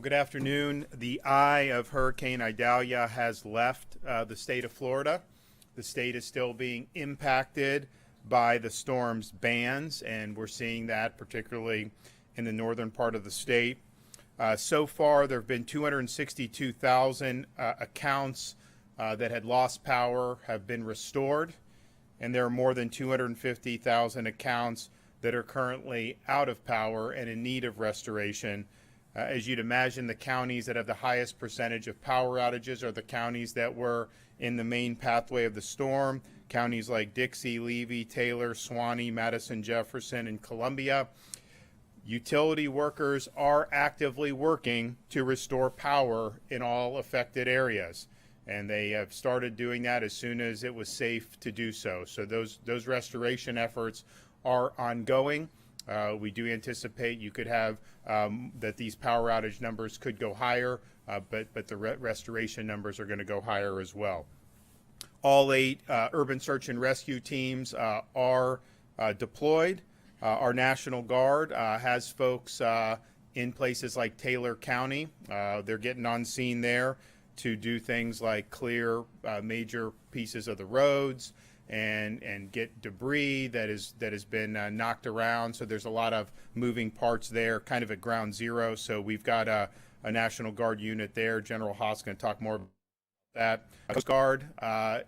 good afternoon. The eye of Hurricane Idalia has left the state of Florida. The state is still being impacted by the storm's bands, and we're seeing that particularly in the northern part of the state. So far, there have been 262,000 accounts that had lost power have been restored, and there are more than 250,000 accounts that are currently out of power and in need of restoration. As you'd imagine, the counties that have the highest percentage of power outages are the counties that were in the main pathway of the storm. Counties like Dixie, Levy, Taylor, Suwannee, Madison, Jefferson, and Columbia. Utility workers are actively working to restore power in all affected areas, and they have started doing that as soon as it was safe to do so. So those restoration efforts are ongoing. We do anticipate you could have that these power outage numbers could go higher, but the restoration numbers are going to go higher as well. All 8 urban search and rescue teams are deployed. Our National Guard has folks in places like Taylor County. They're getting on scene there to do things like clear major pieces of the roads and get debris that has been knocked around. So there's a lot of moving parts there, kind of at ground zero. So we've got a National Guard unit there. General Haas is going to talk more about that. Coast Guard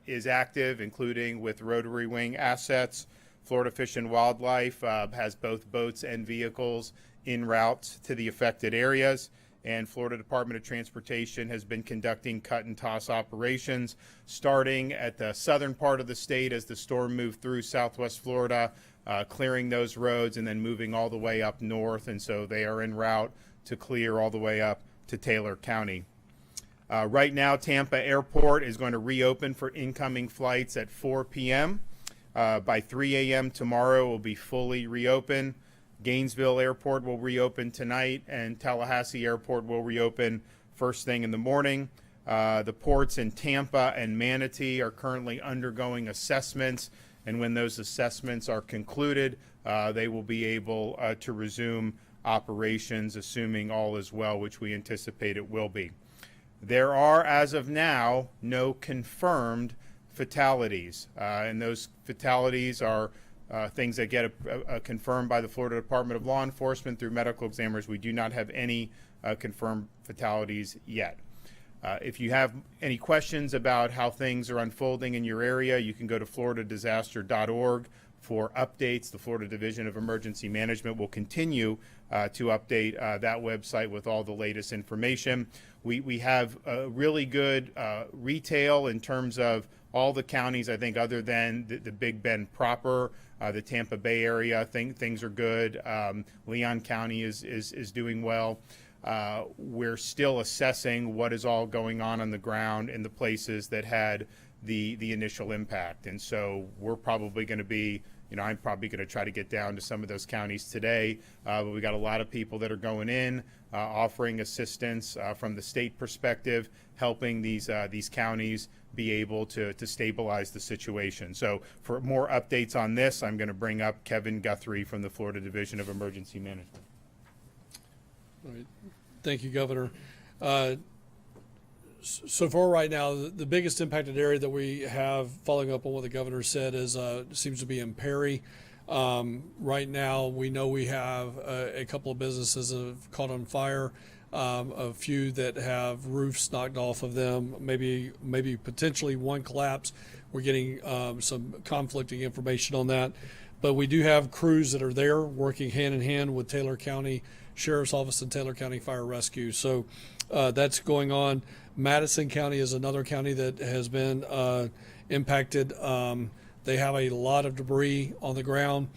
is active, including with rotary wing assets. Florida Fish and Wildlife has both boats and vehicles en route to the affected areas. And Florida Department of Transportation has been conducting cut and toss operations starting at the southern part of the state as the storm moved through southwest Florida, clearing those roads and then moving all the way up north. And so they are en route to clear all the way up to Taylor County. Right now, Tampa Airport is going to reopen for incoming flights at 4 p.m. By 3 a.m. tomorrow, it will be fully reopened. Gainesville Airport will reopen tonight, and Tallahassee Airport will reopen first thing in the morning. The ports in Tampa and Manatee are currently undergoing assessments, and when those assessments are concluded, they will be able to resume operations, assuming all is well, which we anticipate it will be. There are, as of now, no confirmed fatalities, and those fatalities are things that get confirmed by the Florida Department of Law Enforcement through medical examiners. We do not have any confirmed fatalities yet. If you have any questions about how things are unfolding in your area, you can go to floridadisaster.org for updates. The Florida Division of Emergency Management will continue to update that website with all the latest information. We have really good retail in terms of all the counties, I think, other than the Big Bend proper, the Tampa Bay area. Things are good. Leon County is doing well. We're still assessing what is all going on the ground in the places that had the initial impact. And so we're probably going to be, I'm probably going to try to get down to some of those counties today. But we got a lot of people that are going in, offering assistance from the state perspective, helping these counties be able to stabilize the situation. So for more updates on this, I'm going to bring up Kevin Guthrie from the Florida Division of Emergency Management. All right. Thank you, Governor. So far right now, the biggest impacted area that we have, following up on what the governor said, is seems to be in Perry. Right now, we know we have a couple of businesses that have caught on fire, a few that have roofs knocked off of them, maybe potentially one collapse. We're getting some conflicting information on that. But we do have crews that are there working hand in hand with Taylor County Sheriff's Office and Taylor County Fire Rescue. So that's going on. Madison County is another county that has been impacted. They have a lot of debris on the ground.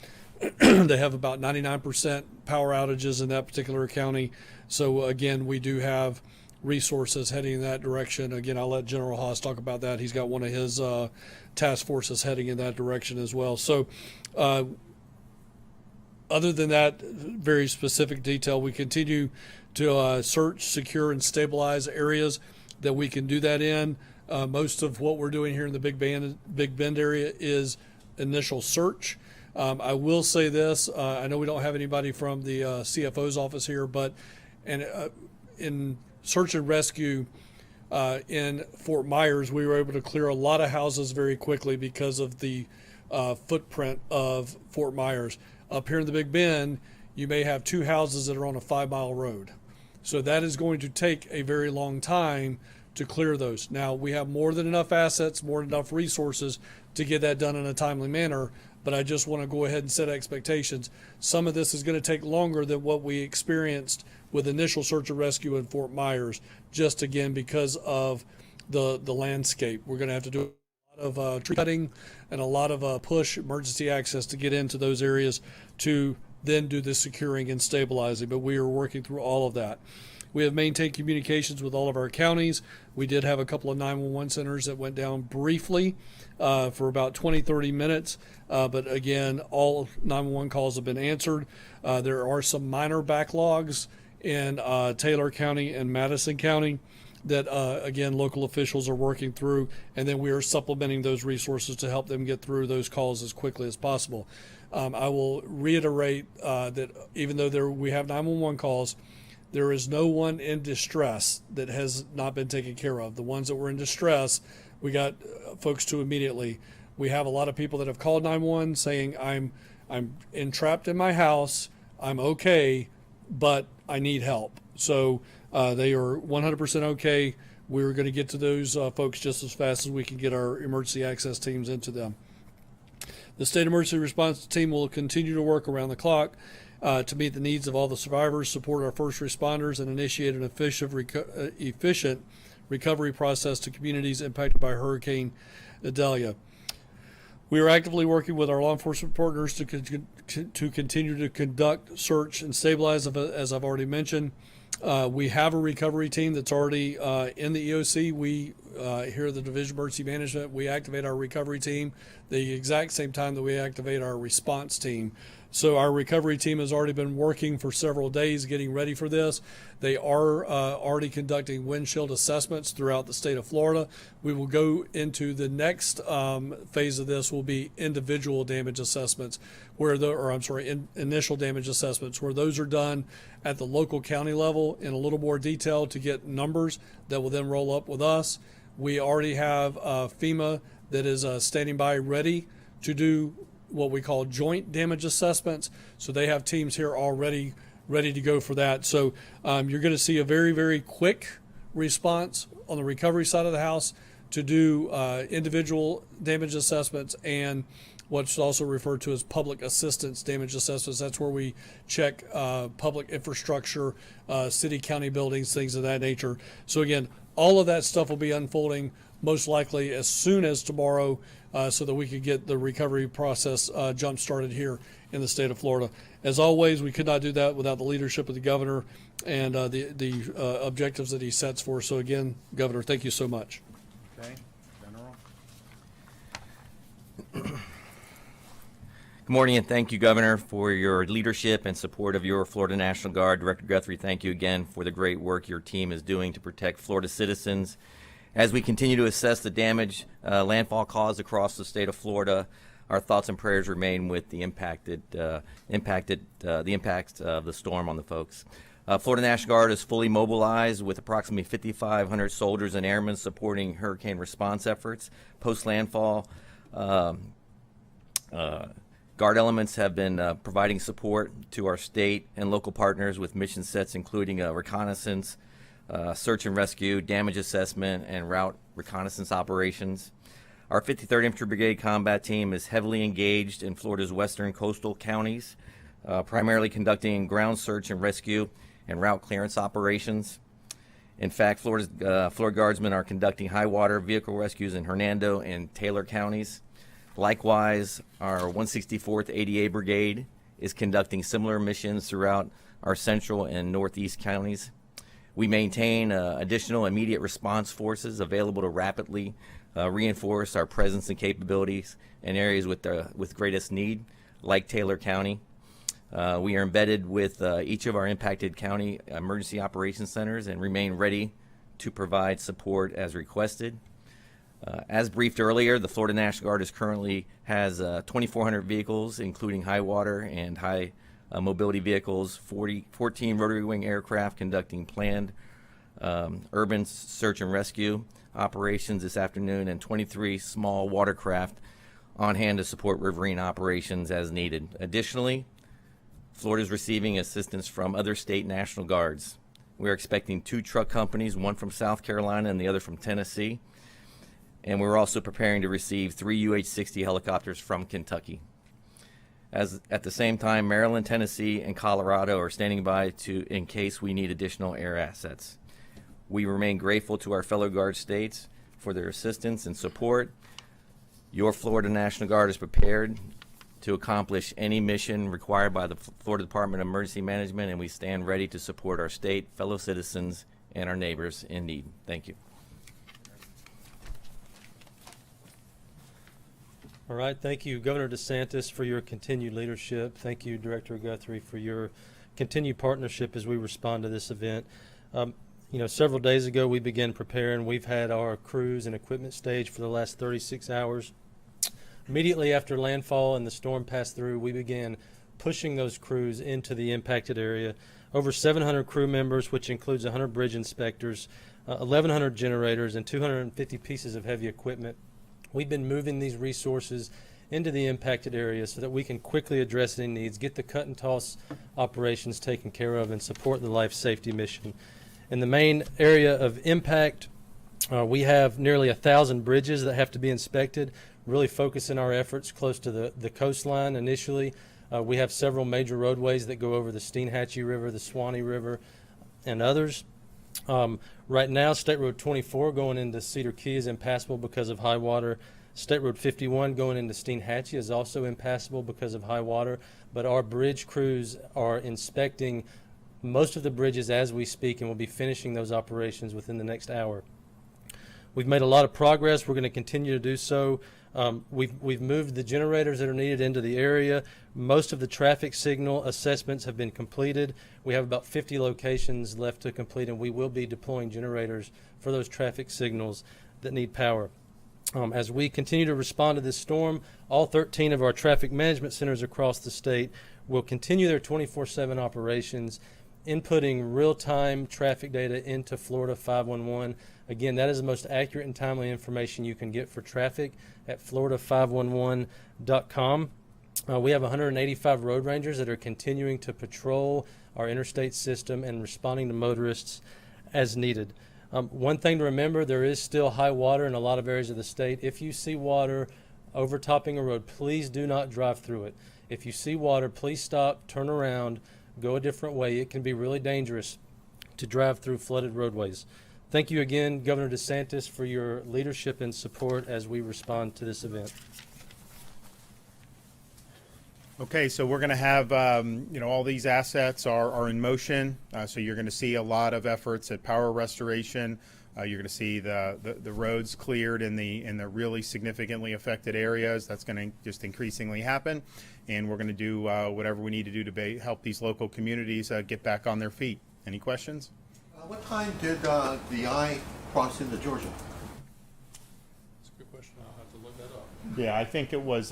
They have about 99% power outages in that particular county. So again, we do have resources heading in that direction. Again, I'll let General Haas talk about that. He's got one of his task forces heading in that direction as well. So other than that very specific detail, we continue to search, secure, and stabilize areas that we can do that in. Most of what we're doing here in the Big Bend area is initial search. I will say this, I know we don't have anybody from the CFO's office here, but in search and rescue in Fort Myers, we were able to clear a lot of houses very quickly because of the footprint of Fort Myers. Up here in the Big Bend, you may have 2 houses that are on a 5-mile road. So that is going to take a very long time to clear those. Now, we have more than enough assets, more than enough resources to get that done in a timely manner, but I just want to go ahead and set expectations. Some of this is going to take longer than what we experienced with initial search and rescue in Fort Myers, just again because of the landscape. We're going to have to do a lot of tree cutting and a lot of push emergency access to get into those areas to then do the securing and stabilizing, but we are working through all of that. We have maintained communications with all of our counties. We did have a couple of 911 centers that went down briefly for about 20-30 minutes, but again, all 911 calls have been answered. There are some minor backlogs in Taylor County and Madison County that, again, local officials are working through, and then we are supplementing those resources to help them get through those calls as quickly as possible. I will reiterate that even though we have 911 calls, there is no one in distress that has not been taken care of. The ones that were in distress, we got folks to immediately. We have a lot of people that have called 911 saying, I'm entrapped in my house, I'm okay, but I need help. So they are 100% okay. We're going to get to those folks just as fast as we can get our emergency access teams into them. The State Emergency Response Team will continue to work around the clock to meet the needs of all the survivors, support our first responders, and initiate an efficient recovery process to communities impacted by Hurricane Idalia. We are actively working with our law enforcement partners to continue to conduct search and stabilize, as I've already mentioned. We have a recovery team that's already in the EOC. We here at the Division of Emergency Management, we activate our recovery team the exact same time that we activate our response team. So our recovery team has already been working for several days getting ready for this. They are already conducting windshield assessments throughout the state of Florida. We will go into the next phase of this will be individual damage assessments, initial damage assessments, where those are done at the local county level in a little more detail to get numbers that will then roll up with us. We already have FEMA that is standing by ready to do what we call joint damage assessments. So they have teams here already ready to go for that. So you're going to see a very, very quick response on the recovery side of the house to do individual damage assessments and what's also referred to as public assistance damage assessments. That's where we check public infrastructure, city, county buildings, things of that nature. So again, all of that stuff will be unfolding most likely as soon as tomorrow so that we could get the recovery process jump started here in the state of Florida. As always, we could not do that without the leadership of the governor and the objectives that he sets for us. So again, Governor, thank you so much. Okay, General. Good morning, and thank you, Governor, for your leadership and support of your Florida National Guard. Director Guthrie, thank you again for the great work your team is doing to protect Florida citizens. As we continue to assess the damage landfall caused across the state of Florida, our thoughts and prayers remain with the impacts of the storm on the folks. Florida National Guard is fully mobilized with approximately 5,500 soldiers and airmen supporting hurricane response efforts. Post-landfall, Guard elements have been providing support to our state and local partners with mission sets including reconnaissance, search and rescue, damage assessment, and route reconnaissance operations. Our 53rd Infantry Brigade Combat Team is heavily engaged in Florida's western coastal counties, primarily conducting ground search and rescue and route clearance operations. In fact, Florida Guardsmen are conducting high water vehicle rescues in Hernando and Taylor counties. Likewise, our 164th ADA Brigade is conducting similar missions throughout our central and northeast counties. We maintain additional immediate response forces available to rapidly reinforce our presence and capabilities in areas with greatest need, like Taylor County. We are embedded with each of our impacted county emergency operations centers and remain ready to provide support as requested. As briefed earlier, the Florida National Guard currently has 2,400 vehicles, including high water and high mobility vehicles, 14 rotary wing aircraft conducting planned urban search and rescue operations this afternoon, and 23 small watercraft on hand to support riverine operations as needed. Additionally, Florida is receiving assistance from other state National Guards. We are expecting 2 truck companies, one from South Carolina and the other from Tennessee. And we're also preparing to receive 3 UH-60 helicopters from Kentucky. At the same time, Maryland, Tennessee, and Colorado are standing by in case we need additional air assets. We remain grateful to our fellow Guard states for their assistance and support. Your Florida National Guard is prepared to accomplish any mission required by the Florida Department of Emergency Management, and we stand ready to support our state, fellow citizens, and our neighbors in need. Thank you. All right, thank you, Governor DeSantis, for your continued leadership. Thank you, Director Guthrie, for your continued partnership as we respond to this event. Several days ago we began preparing. We've had our crews and equipment staged for the last 36 hours. Immediately after landfall and the storm passed through, we began pushing those crews into the impacted area. Over 700 crew members, which includes 100 bridge inspectors, 1,100 generators, and 250 pieces of heavy equipment. We've been moving these resources into the impacted area so that we can quickly address any needs, get the cut and toss operations taken care of, and support the life safety mission. In the main area of impact, we have nearly 1,000 bridges that have to be inspected, really focusing our efforts close to the coastline initially. We have several major roadways that go over the Steinhatchee River, the Swanee River, and others. Right now, State Road 24 going into Cedar Key is impassable because of high water. State Road 51 going into Steinhatchee is also impassable because of high water, but our bridge crews are inspecting most of the bridges as we speak, and we'll be finishing those operations within the next hour. We've made a lot of progress. We're going to continue to do so. We've moved the generators that are needed into the area. Most of the traffic signal assessments have been completed. We have about 50 locations left to complete, and we will be deploying generators for those traffic signals that need power. As we continue to respond to this storm, all 13 of our traffic management centers across the state will continue their 24/7 operations, inputting real-time traffic data into Florida 511. Again, that is the most accurate and timely information you can get for traffic at florida511.com. We have 185 road rangers that are continuing to patrol our interstate system and responding to motorists as needed. One thing to remember, there is still high water in a lot of areas of the state. If you see water overtopping a road, please do not drive through it. If you see water, please stop, turn around, go a different way. It can be really dangerous to drive through flooded roadways. Thank you again, Governor DeSantis, for your leadership and support as we respond to this event. Okay, so we're going to have, all these assets are in motion. So you're going to see a lot of efforts at power restoration. You're going to see the roads cleared in the really significantly affected areas. That's going to just increasingly happen. And we're going to do whatever we need to do to help these local communities get back on their feet. Any questions? What time did the I cross into Georgia? That's a good question. I'll have to look that up. Yeah, I think it was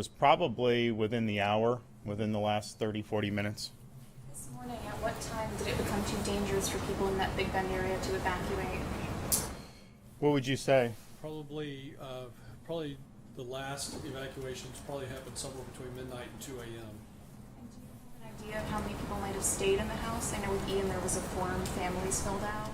probably within the hour, within the last 30, 40 minutes. This morning, at what time did it become too dangerous for people in that Big Bend area to evacuate? What would you say? Probably the last evacuations probably happened somewhere between midnight and 2 a.m. And do you have an idea of how many people might have stayed in the house? I know with Ian there was a form families filled out.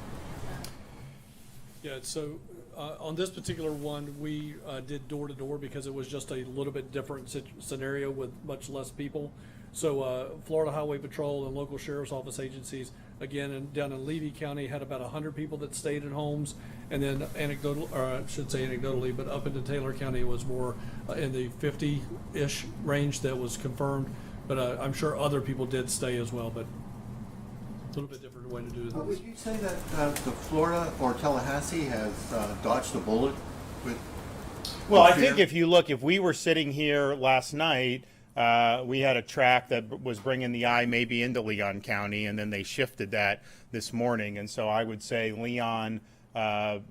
Yeah, so on this particular one, we did door-to-door because it was just a little bit different scenario with much less people. So Florida Highway Patrol and local sheriff's office agencies, again, down in Levy County, had about 100 people that stayed at homes. And then anecdotally, but up into Taylor County, it was more in the 50-ish range that was confirmed. But I'm sure other people did stay as well, but a little bit different way to do it. Would you say that the Florida or Tallahassee has dodged a bullet with? Well, I think if we were sitting here last night, we had a track that was bringing the I maybe into Leon County, and then they shifted that this morning. And so I would say Leon,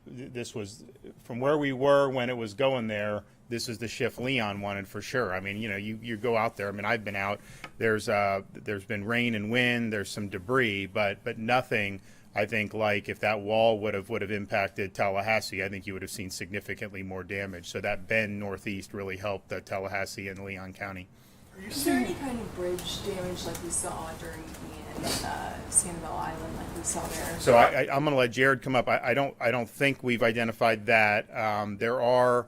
this was from where we were when it was going there. This is the shift Leon wanted for sure. I mean, you go out there. I mean, I've been out. There's been rain and wind. There's some debris, but nothing I think like if that wall would have impacted Tallahassee, I think you would have seen significantly more damage. So that bend northeast really helped Tallahassee and Leon County. Is there any kind of bridge damage like we saw during Ian Sanibel Island, like we saw there? So I'm going to let Jared come up. I don't think we've identified that. There are,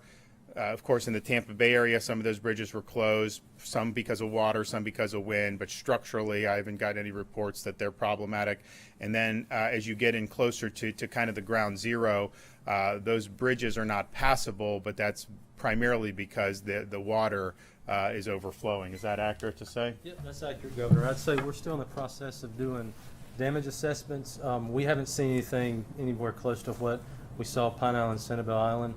of course, in the Tampa Bay area, some of those bridges were closed, some because of water, some because of wind. But structurally, I haven't got any reports that they're problematic. And then as you get in closer to kind of the ground zero, those bridges are not passable, but that's primarily because the water is overflowing. Is that accurate to say? Yep, that's accurate, Governor. I'd say we're still in the process of doing damage assessments. We haven't seen anything anywhere close to what we saw Pine Island, Sanibel Island.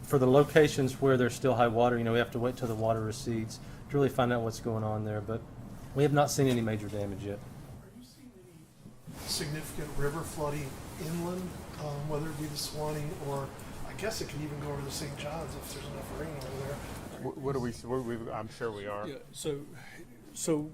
For the locations where there's still high water, we have to wait till the water recedes to really find out what's going on there. But we have not seen any major damage yet. Are you seeing any significant river flooding inland, whether it be the Swanee or I guess it could even go over to St. John's if there's enough rain over there? I'm sure we are. Yeah, so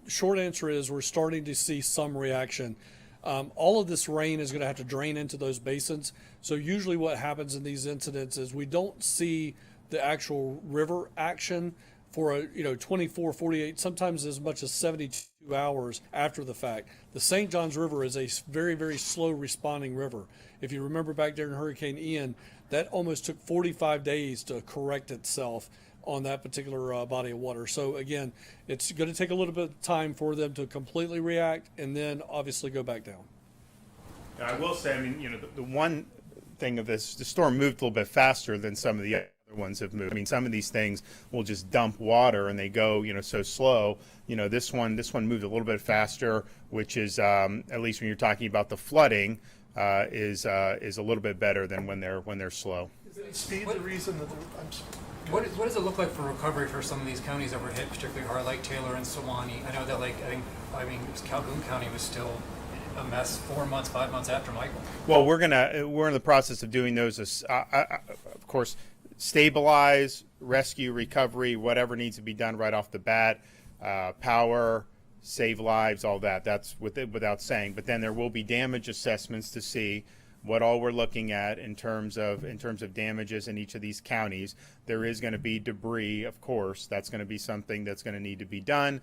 short answer is we're starting to see some reaction. All of this rain is going to have to drain into those basins. So usually what happens in these incidents is we don't see the actual river action for 24, 48, sometimes as much as 72 hours after the fact. The St. Johns River is a very, very slow responding river. If you remember back during Hurricane Ian, that almost took 45 days to correct itself on that particular body of water. So again, it's going to take a little bit of time for them to completely react and then obviously go back down. I will say, the one thing of this, the storm moved a little bit faster than some of the other ones have moved. Some of these things will just dump water and they go, so slow. This one moved a little bit faster, which is, at least when you're talking about the flooding, is a little bit better than when they're slow. Is speed the reason that I'm sorry. What does it look like for recovery for some of these counties that were hit, particularly hard, like Taylor and Sewanee? I know that Calhoun County was still a mess 4 months, 5 months after Michael. Well, we're in the process of doing those, of course, stabilize, rescue, recovery, whatever needs to be done right off the bat, power, save lives, all that. That's without saying. But then there will be damage assessments to see what all we're looking at in terms of damages in each of these counties. There is going to be debris, of course. That's going to be something that's going to need to be done.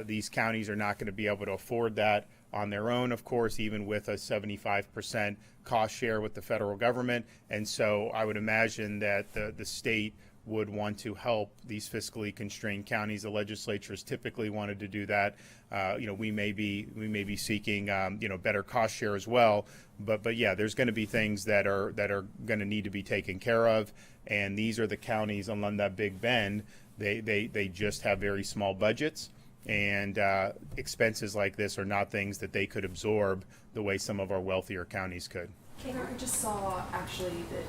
These counties are not going to be able to afford that on their own, of course, even with a 75% cost share with the federal government. And so I would imagine that the state would want to help these fiscally constrained counties. The legislature has typically wanted to do that. We may be seeking better cost share as well. But yeah, there's going to be things that are going to need to be taken care of. And these are the counties along that Big Bend. They just have very small budgets, and expenses like this are not things that they could absorb the way some of our wealthier counties could. I just saw actually that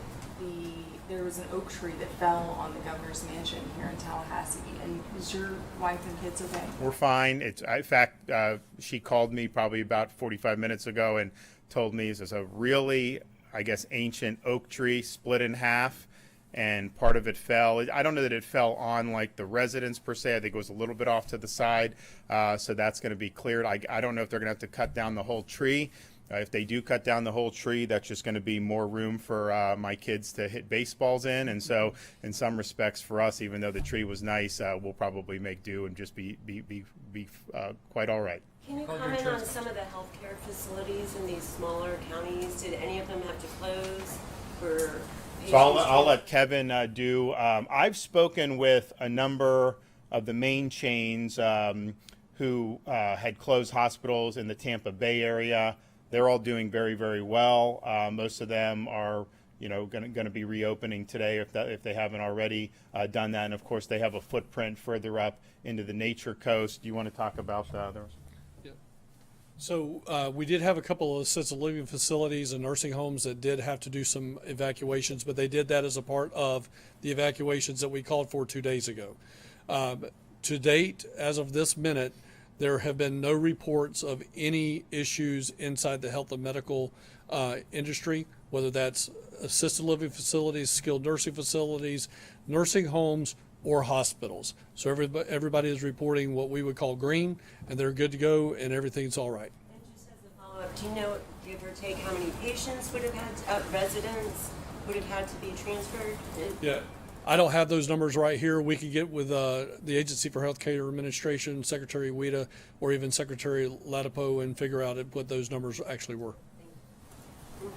there was an oak tree that fell on the governor's mansion here in Tallahassee. And is your wife and kids okay? We're fine. In fact, she called me probably about 45 minutes ago and told me this is a really, ancient oak tree split in half, and part of it fell. I don't know that it fell on like the residence per se. I think it was a little bit off to the side. So that's going to be cleared. I don't know if they're going to have to cut down the whole tree. If they do cut down the whole tree, that's just going to be more room for my kids to hit baseballs in. And so in some respects for us, even though the tree was nice, we'll probably make do and just be quite all right. Can you comment on some of the healthcare facilities in these smaller counties? Did any of them have to close for So I'll let Kevin do. I've spoken with a number of the main chains who had closed hospitals in the Tampa Bay area. They're all doing very, very well. Most of them are, going to be reopening today if they haven't already done that. And of course, they have a footprint further up into the Nature Coast. Do you want to talk about the others? Yeah. So we did have a couple of assisted living facilities and nursing homes that did have to do some evacuations, but they did that as a part of the evacuations that we called for 2 days ago. To date, as of this minute, there have been no reports of any issues inside the health and medical industry, whether that's assisted living facilities, skilled nursing facilities, nursing homes, or hospitals. So everybody is reporting what we would call green, and they're good to go, and everything's all right. And just as a follow-up, do you know, give or take, how many patients would have had, residents would have had to be transferred? Yeah, I don't have those numbers right here. We could get with the Agency for Healthcare Administration, Secretary Weta, or even Secretary Latipo and figure out what those numbers actually were.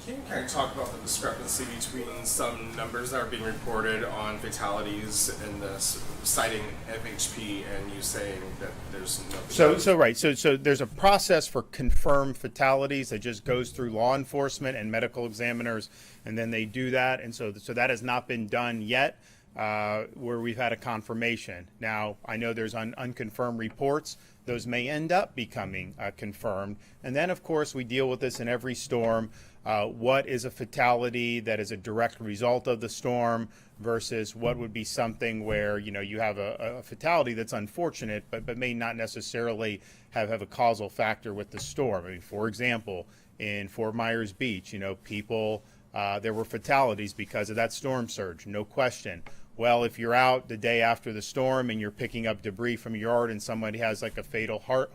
Can you kind of talk about the discrepancy between some numbers that are being reported on fatalities and the citing FHP and you saying that there's no fatalities? So there's a process for confirmed fatalities that just goes through law enforcement and medical examiners, and then they do that, and so that has not been done yet, where we've had a confirmation. Now, I know there's unconfirmed reports. Those may end up becoming confirmed, and then of course we deal with this in every storm. What is a fatality that is a direct result of the storm versus what would be something where, you know, you have a fatality that's unfortunate but may not necessarily have a causal factor with the storm. I mean, for example, in Fort Myers Beach, you know, people, there were fatalities because of that storm surge, no question. Well, if you're out the day after the storm and you're picking up debris from your yard and somebody has like a fatal heart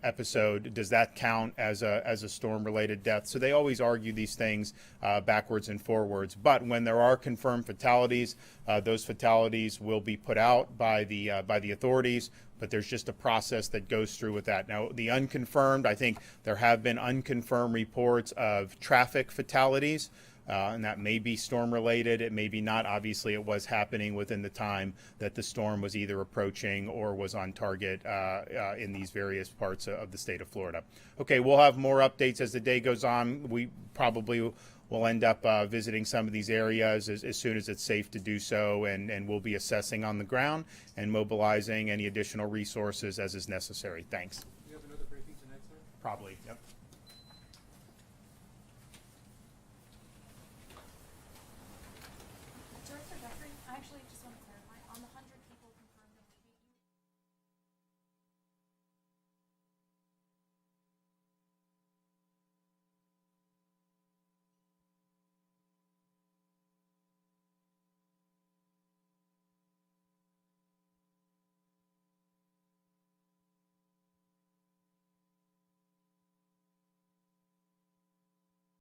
episode, does that count as a storm-related death? So they always argue these things backwards and forwards. But when there are confirmed fatalities, those fatalities will be put out by the authorities. But there's just a process that goes through with that. Now, the unconfirmed, I think there have been unconfirmed reports of traffic fatalities. And that may be storm related. It may be not. Obviously, it was happening within the time that the storm was either approaching or was on target in these various parts of the state of Florida. Okay, we'll have more updates as the day goes on. We probably will end up visiting some of these areas as soon as it's safe to do so, and we'll be assessing on the ground and mobilizing any additional resources as is necessary. Thanks. You have another briefing tonight, sir? Probably, yep.